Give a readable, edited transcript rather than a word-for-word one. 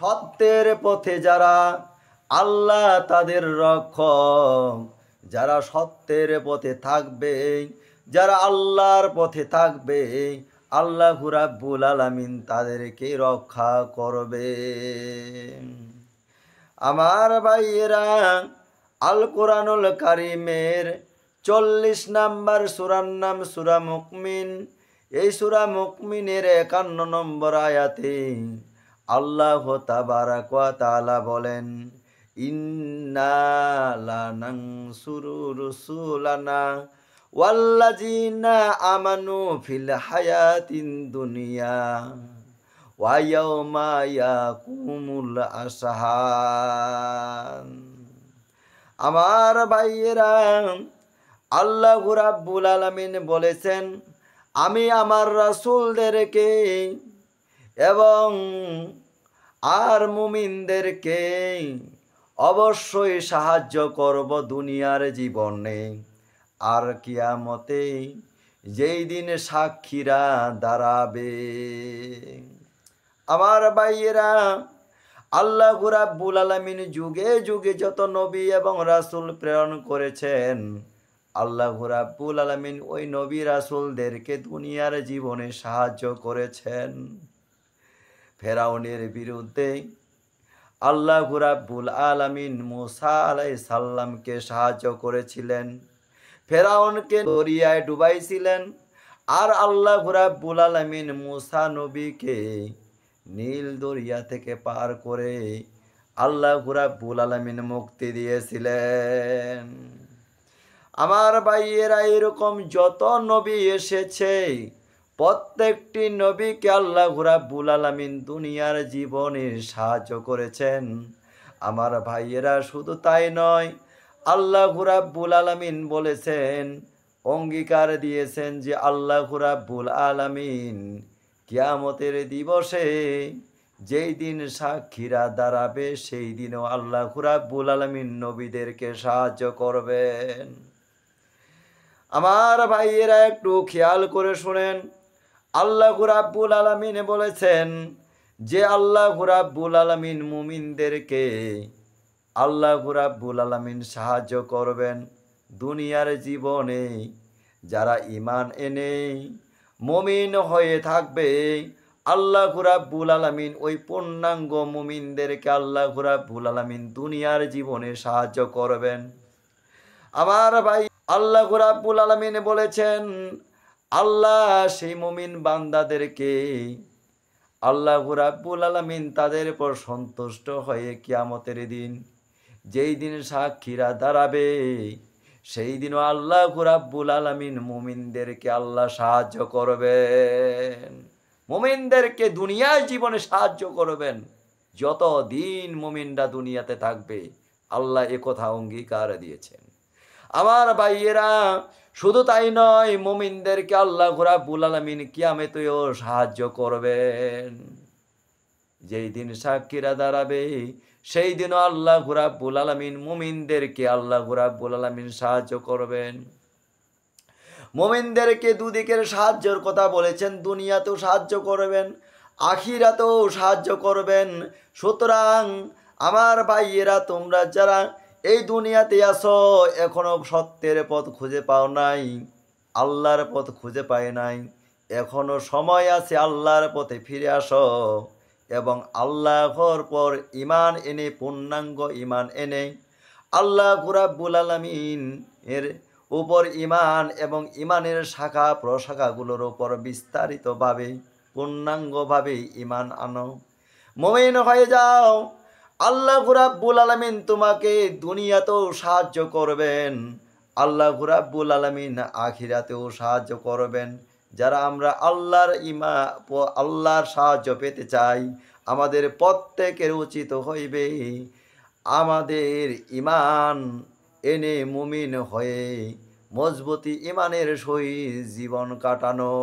সত্যের পথে যারা, আল্লাহ তাদের রক্ষক। যারা সত্যের পথে থাকবে, যারা আল্লাহর পথে থাকবে, আল্লাহ রাব্বুল আলামিন তাদেরকে রক্ষা করবে। আমার ভাইয়েরা, আল কোরআনুল কারিমের 40 নম্বর সূরার নাম সূরা মুকমিন। এই সূরা মুকমিনের 51 নম্বর আয়াতে আল্লাহ তাবারাক ওয়া তাআলা বলেন, ইন্না লানানসুরু রুসুলানা ওয়াল্লাযিনা আমানু ফিল হায়াতিন দুনিয়া ওয়া ইয়াউমা ইয়াকুমুল আশহাদ। আমার ভাইয়েরা, আল্লাহ রাব্বুল আলামিন বলেছেন, আমি আমার রাসূলদেরকে এবং আর মুমিনদেরকে অবশ্যই সাহায্য করব দুনিয়ার জীবনে, আর কিয়ামতে যেই দিন সাক্ষীরা দাঁড়াবে। আমার ভাইয়েরা, আল্লাহ রাব্বুল আলামিন যুগে যুগে যত নবী এবং রাসূল প্রেরণ করেছেন, আল্লাহ রাব্বুল আলামিন ওই নবী রাসূলদেরকে দুনিয়ার জীবনে সাহায্য করেছেন। ফেরাউনের বিরুদ্ধে আল্লাহ রাব্বুল আলামিন মূসা আলাইহিস সালামকে সাহায্য করেছিলেন, ফেরাউনকে দরিয়ায় ডুবাইছিলেন। আর আল্লাহ রাব্বুল আলামিন মূসা নবীকে নীল দরিয়া থেকে পার করে আল্লাহ রাব্বুল আলামিন মুক্তি দিয়েছিলেন। আমার ভাইয়েরা, এরকম যত নবী এসেছে, প্রত্যেকটি নবীকে আল্লাহ রাব্বুল আলামিন দুনিয়ার জীবনে সাহায্য করেছেন। আমার ভাইয়েরা, শুধু তাই নয়, আল্লাহ রাব্বুল আলামিন বলেছেন, অঙ্গীকার দিয়েছেন যে আল্লাহ রাব্বুল আলামিন কিয়ামতের দিবসে যেই দিন সাক্ষীরা দাঁড়াবে, সেই দিনও আল্লাহ রাব্বুল আলামিন নবীদেরকে সাহায্য করবেন। আমার ভাইয়েরা, একটু খেয়াল করে শুনেন, আল্লাহ রাব্বুল আলামিন বলেছেন যে আল্লাহ রাব্বুল আলামিন মুমিনদেরকে আল্লাহ রাব্বুল আলামিন সাহায্য করবেন দুনিয়ার জীবনে। যারা ঈমান এনে মুমিন হয়ে থাকবে, আল্লাহ রাব্বুল আলামিন ওই পূর্ণাঙ্গ মুমিনদেরকে আল্লাহ রাব্বুল আলামিন দুনিয়ার জীবনে সাহায্য করবেন। আমার ভাই, আল্লাহ রাব্বুল আলামিন বলেছেন, আল্লাহ সেই মুমিন বান্দাদেরকে আল্লাহ রাব্বুল আলামিন তাদের উপর সন্তুষ্ট হয়ে কিয়ামতের দিন যেই দিন সাক্ষীরা দাঁড়াবে, সেই দিনও আল্লাহ রাব্বুল আলামিন মুমিনদেরকে আল্লাহ সাহায্য করবেন। মুমিনদেরকে দুনিয়ার জীবনে সাহায্য করবেন। যত দিন মুমিনরা দুনিয়াতে থাকবে, আল্লাহ একথা অঙ্গীকার দিয়েছেন। আমার ভাইয়েরা, শুধু তাই নয়, মুমিনদেরকে আল্লাহ রাব্বুল আলামিন কিয়ামতেও সাহায্য করবেন। যেই দিন সাক্ষীরা দাঁড়াবে, সেই দিনও আল্লাহ রাব্বুল আলামিন মুমিনদেরকে আল্লাহ রাব্বুল আলামিন সাহায্য করবেন। মুমিনদেরকে দুদিকের সাহায্যের কথা বলেছেন, দুনিয়াতেও সাহায্য করবেন, আখিরাতেও সাহায্য করবেন। সুতরাং আমার ভাইয়েরা, তোমরা যারা এই দুনিয়াতে আসো, এখনো সত্যের পথ খুঁজে পাও নাই, আল্লাহর পথ খুঁজে পায় নাই, এখনো সময় আছে, আল্লাহর পথে ফিরে আসো এবং আল্লাহর পর ঈমান এনে, পূর্ণাঙ্গ ঈমান এনে আল্লাহ রাব্বুল আলামিন এর উপর ঈমান এবং ঈমানের শাখা প্রশাখাগুলোর উপর বিস্তারিতভাবে পূর্ণাঙ্গভাবে ঈমান আনো, মুমিন হয়ে যাও। আল্লাহ রাব্বুল আলামিন তোমাকে দুনিয়াতেও সাহায্য করবেন, আল্লাহ রাব্বুল আলামিন আখিরাতেও সাহায্য করবেন। যারা আমরা আল্লাহর সাহায্য পেতে চাই, আমাদের প্রত্যেকের উচিত হইবে আমাদের ঈমান এনে মুমিন হয়ে মজবুতি ঈমানের সহিত জীবন কাটানো।